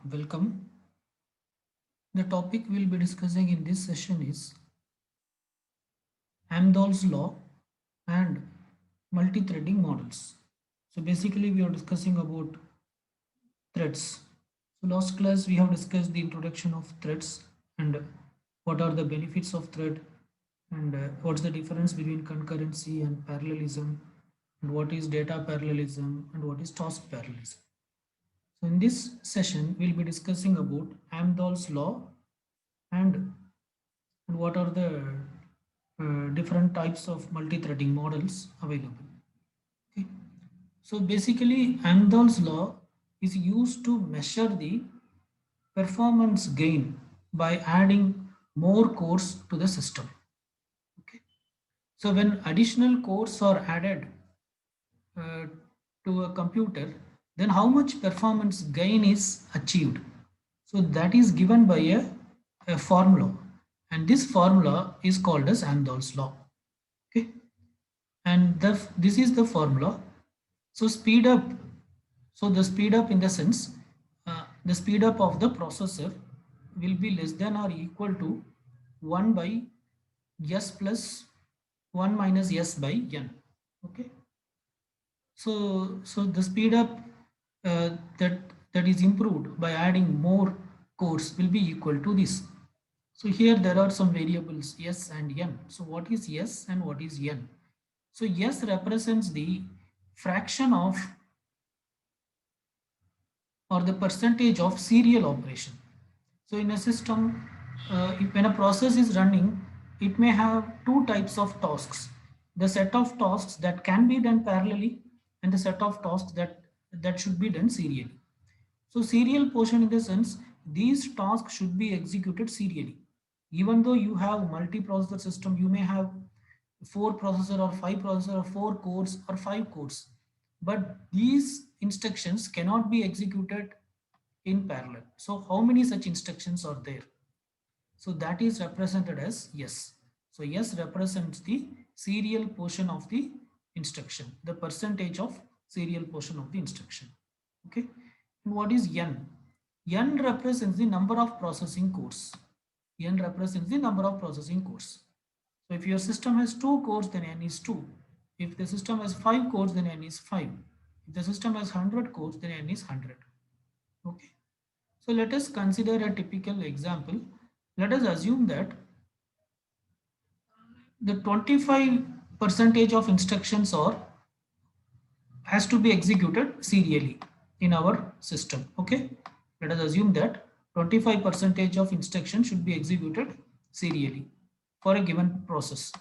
welcome. The topic we'll be discussing in this session is Amdahl's law and multi-threading models. So basically we are discussing about threads. So last class we have discussed the introduction of threads and what are the benefits of thread and what's the difference between concurrency and parallelism and what is data parallelism and what is task parallelism. So in this session we'll be discussing about Amdahl's law and what are the different types of multi-threading models available. Okay. So basically Amdahl's law is used to measure the performance gain by adding more cores to the system. Okay. So when additional cores are added uh, to a computer, then how much performance gain is achieved? So that is given by a formula, and this formula is called as Amdahl's law. Okay, and this is the formula. So speed up. So the speed up in the sense, the speed up of the processor will be less than or equal to 1 by s plus 1 minus s by n. Okay. So the speed up that is improved by adding more cores will be equal to this. So here there are some variables s and n. So what is s and what is n? So s represents the fraction of or the percentage of serial operation. So in a system, when a process is running, it may have two types of tasks. The set of tasks that can be done parallelly and the set of tasks that should be done serially. So serial portion in the sense, these tasks should be executed serially. Even though you have multi-processor system, you may have four processor or five processor or four cores or five cores. But these instructions cannot be executed in parallel. So how many such instructions are there? So that is represented as yes. So yes represents the serial portion of the instruction, the percentage of serial portion of the instruction. Okay. And what is n? N represents the number of processing cores. N represents the number of processing cores. So if your system has two cores, then n is 2. If the system has 5 cores, then n is 5. If the system has 100 cores, then n is 100. Okay. So let us consider a typical example. Let us assume that the 25 percentage of instructions are has to be executed serially in our system. Okay, let us assume that 25 percentage of instruction should be executed serially for a given process,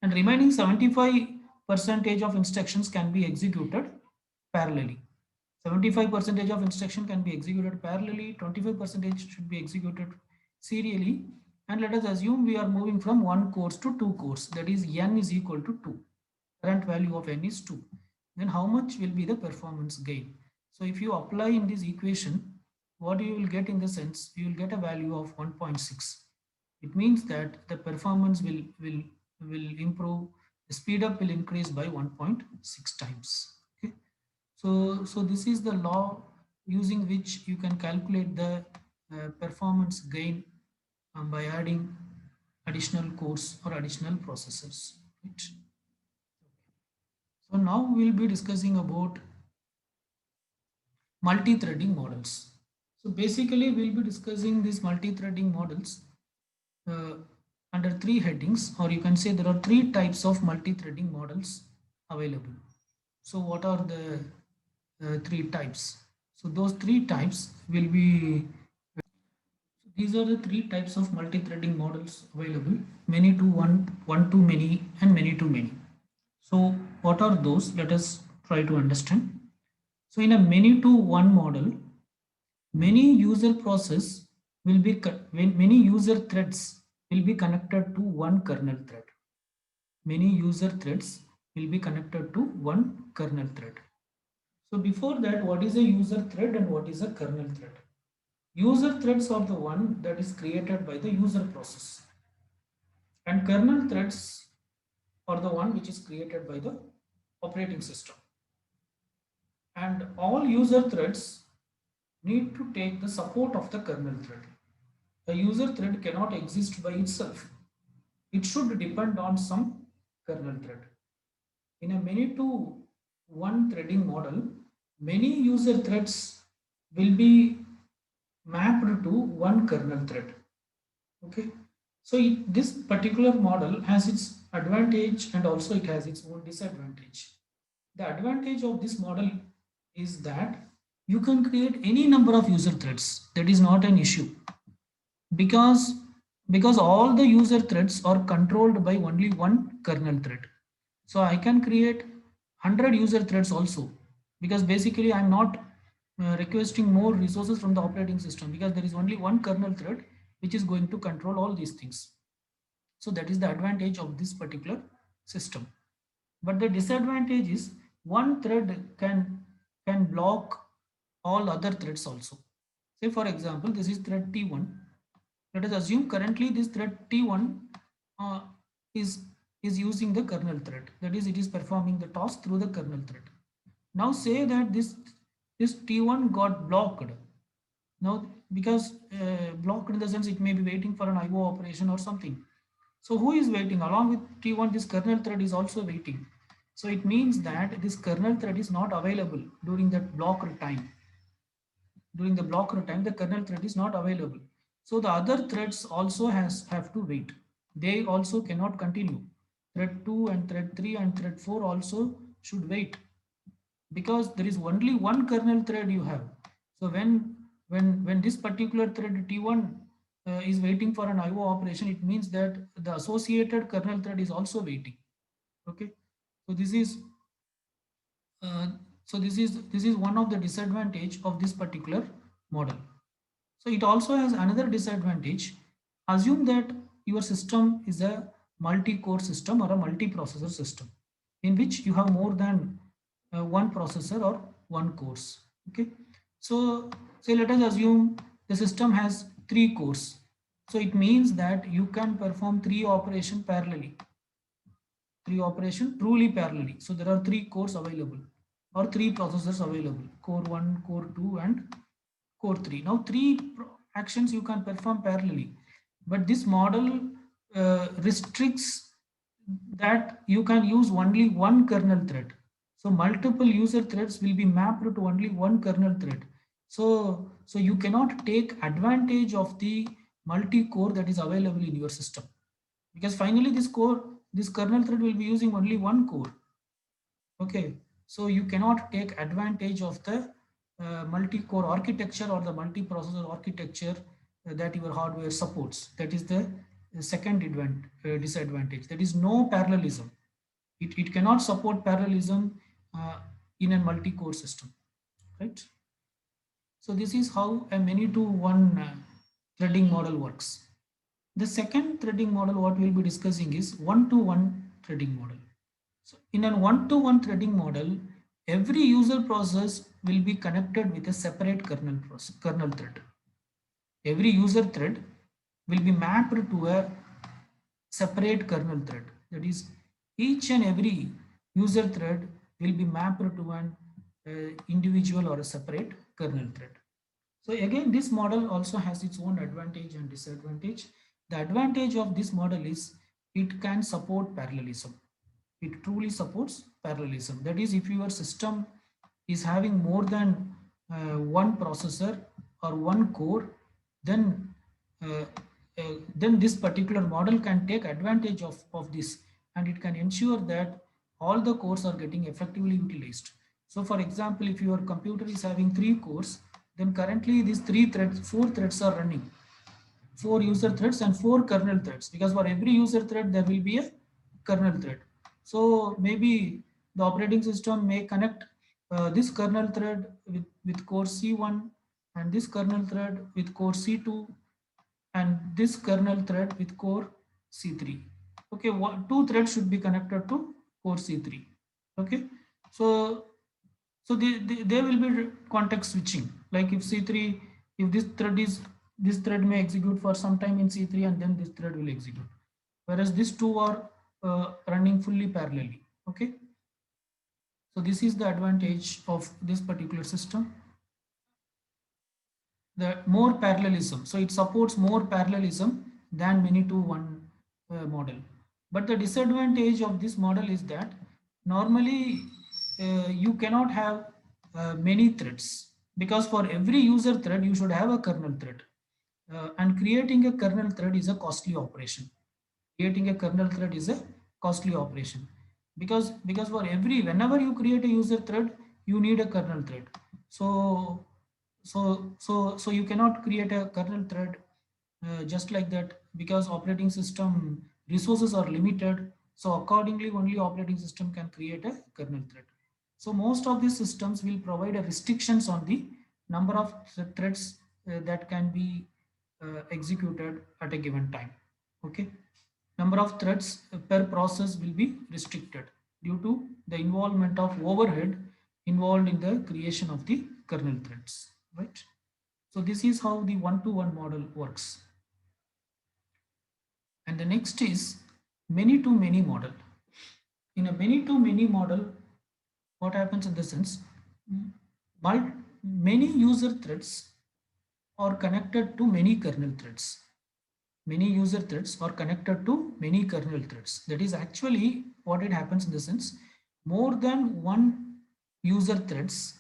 and remaining 75 percentage of instructions can be executed parallelly. 75 percentage of instruction can be executed parallelly, 25 percentage should be executed serially, and let us assume we are moving from one course to two cores, that is n is equal to 2. Current value of n is 2. Then how much will be the performance gain? So if you apply in this equation, what you will get in the sense, you will get a value of 1.6. It means that the performance will improve, the speed up will increase by 1.6 times. Okay. So this is the law using which you can calculate the performance gain by adding additional cores or additional processors. Right? So now we'll be discussing about multi-threading models. So basically we'll be discussing these multi-threading models uh, under three headings, or you can say there are three types of multi-threading models available. So what are the three types? So those three types will be, these are the three types of multi-threading models available: many to one, one to many, and many to many. So what are those? Let us try to understand. So in a many to one model, many user process will be many user threads will be connected to one kernel thread. Many user threads will be connected to one kernel thread. So before that, what is a user thread and what is a kernel thread? User threads are the one that is created by the user process, and kernel threads are the one which is created by the operating system. And all user threads need to take the support of the kernel thread. A user thread cannot exist by itself. It should depend on some kernel thread. In a many to one threading model, many user threads will be mapped to one kernel thread. Okay, so this particular model has its advantage and also it has its own disadvantage. The advantage of this model is that you can create any number of user threads. That is not an issue because all the user threads are controlled by only one kernel thread. So I can create 100 user threads also, because basically I'm not requesting more resources from the operating system, because there is only one kernel thread which is going to control all these things. So that is the advantage of this particular system. But the disadvantage is one thread can block all other threads also. Say for example, this is thread T1. Let us assume currently this thread T1 uh, is is using the kernel thread. That is, it is performing the task through the kernel thread. Now say that this T1 got blocked. Now because blocked in the sense it may be waiting for an IO operation or something. So who is waiting? Along with T1, this kernel thread is also waiting. So it means that this kernel thread is not available during that blocked time. During the blocker time, the kernel thread is not available. So the other threads also have to wait. They also cannot continue. Thread 2 and thread 3 and thread 4 also should wait, because there is only one kernel thread you have. So when this particular thread T1 is waiting for an IO operation, it means that the associated kernel thread is also waiting. Okay, so uh, this is one of the disadvantage of this particular model. So it also has another disadvantage. Assume that your system is a multi-core system or a multi-processor system in which you have more than one processor or one cores. Okay. So say let us assume the system has three cores. So it means that you can perform three operations parallelly. Three operation truly parallelly. So there are three cores available or three processors available, core 1, core 2 and core 3. Now three actions you can perform parallelly, but this model restricts that you can use only one kernel thread. So multiple user threads will be mapped to only one kernel thread. So you cannot take advantage of the multi-core that is available in your system, because finally this kernel thread will be using only one core. Okay, so you cannot take advantage of the multi-core architecture or the multi-processor architecture that your hardware supports. That is the second disadvantage. There is no parallelism. It cannot support parallelism in a multi-core system, right? So this is how a many to one threading model works. The second threading model what we'll be discussing is one-to-one threading model. So in a one-to-one threading model, every user process will be connected with a separate kernel thread. Every user thread will be mapped to a separate kernel thread. That is, each and every user thread will be mapped to an individual or a separate kernel thread. So again, this model also has its own advantage and disadvantage. The advantage of this model is it can support parallelism. It truly supports parallelism. That is, if your system is having more than one processor or one core, then uh, then this particular model can take advantage of this, and it can ensure that all the cores are getting effectively utilized. So for example, if your computer is having three cores, then currently these four threads are running, four user threads and four kernel threads, because for every user thread there will be a kernel thread. So maybe the operating system may connect this kernel thread with core C1 and this kernel thread with core C2 and this kernel thread with core C3. Okay, two threads should be connected to core C3. Okay, so they will be context switching. Like if C3, if this thread may execute for some time in C3 and then this thread will execute. Whereas these two are running fully parallelly. Okay. So this is the advantage of this particular system. the more parallelism. So it supports more parallelism than many to one model. But the disadvantage of this model is that normally you cannot have many threads, because for every user thread you should have a kernel thread. And creating a kernel thread is a costly operation. Creating a kernel thread is a costly operation, because for every, whenever you create a user thread, you need a kernel thread. So you cannot create a kernel thread just like that, because operating system resources are limited. So accordingly, only operating system can create a kernel thread. So most of these systems will provide a restrictions on the number of threads that can be executed at a given time. Okay, number of threads per process will be restricted due to the involvement of overhead involved in the creation of the kernel threads, right? So this is how the one-to-one model works. And the next is many-to-many model. In a many-to-many model, what happens in the sense, many user threads are connected to many kernel threads. Many user threads are connected to many kernel threads. That is actually what it happens in the sense, more than one user threads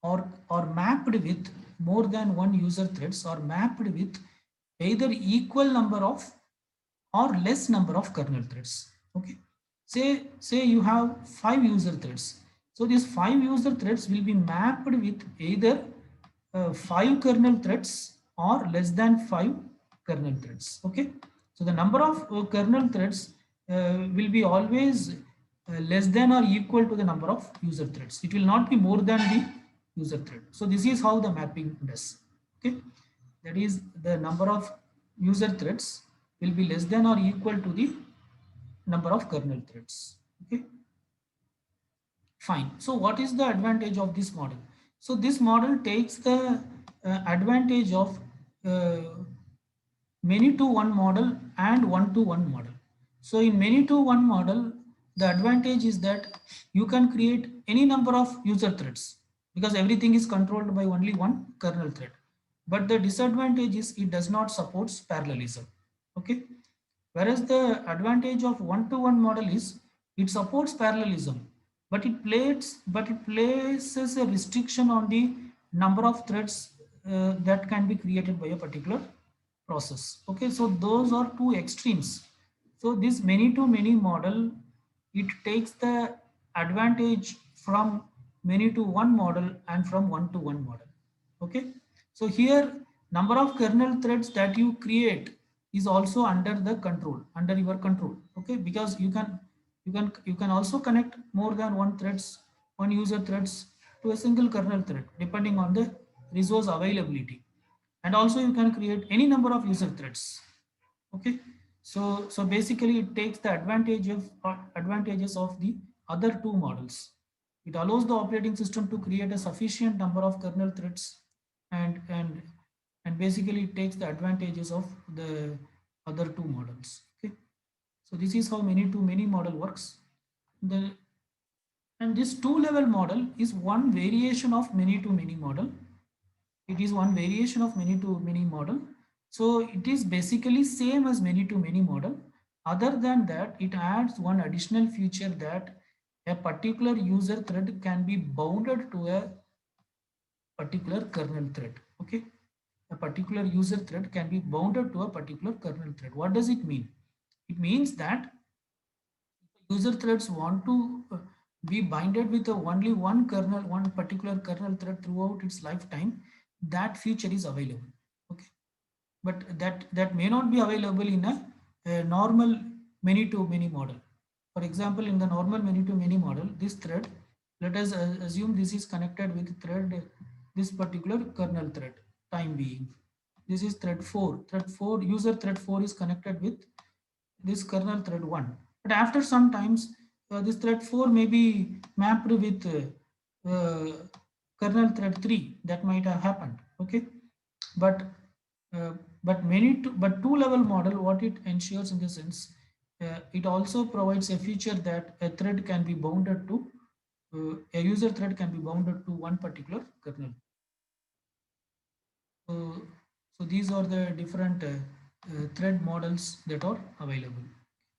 or mapped with more than one user threads or mapped with either equal number of or less number of kernel threads. Okay, say you have 5 user threads. So these 5 user threads will be mapped with either 5 kernel threads or less than 5 kernel threads. Okay, so the number of kernel threads will be always less than or equal to the number of user threads. It will not be more than the user thread. So this is how the mapping does. Okay, that is, the number of user threads will be less than or equal to the number of kernel threads. Okay, fine. So what is the advantage of this model? So this model takes the advantage of uh, many to one model and one to one model. So in many to one model, the advantage is that you can create any number of user threads, because everything is controlled by only one kernel thread. But the disadvantage is it does not support parallelism. Okay. Whereas the advantage of one to one model is it supports parallelism, but it places a restriction on the number of threads that can be created by a particular process. Okay, so those are two extremes. So this many to many model, it takes the advantage from many to one model and from one to one model. Okay, so here number of kernel threads that you create is also under your control. Okay, because you can also connect more than one user threads to a single kernel thread depending on the resource availability, and also you can create any number of user threads. Okay, so basically it takes the advantages of the other two models. It allows the operating system to create a sufficient number of kernel threads, and and and basically it takes the advantages of the other two models. Okay, so this is how many to many model works. The And this two level model is one variation of many to many model. It is one variation of many to many model. So it is basically same as many to many model. Other than that, it adds one additional feature that a particular user thread can be bounded to a particular kernel thread. Okay, a particular user thread can be bounded to a particular kernel thread. What does it mean? It means that user threads want to be binded with only one particular kernel thread throughout its lifetime, that feature is available. Okay, but that may not be available in a normal many to many model. For example, in the normal many to many model, this thread, let us assume this is connected with thread, this particular kernel thread, time being. This is thread 4. Thread 4, user thread 4 is connected with this kernel thread 1. But after some times, this thread 4 may be mapped with kernel thread 3. That might have happened. Okay, but uh, but two level model, what it ensures in the sense, it also provides a feature that a thread can be bounded to a user thread can be bounded to one particular kernel. So, so these are the different thread models that are available.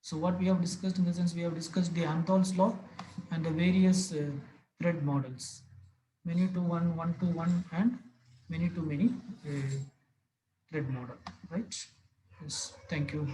So what we have discussed, in the sense we have discussed the Amdahl's law and the various thread models, many to one, one to one, and many to many thread model, right? Yes, thank you.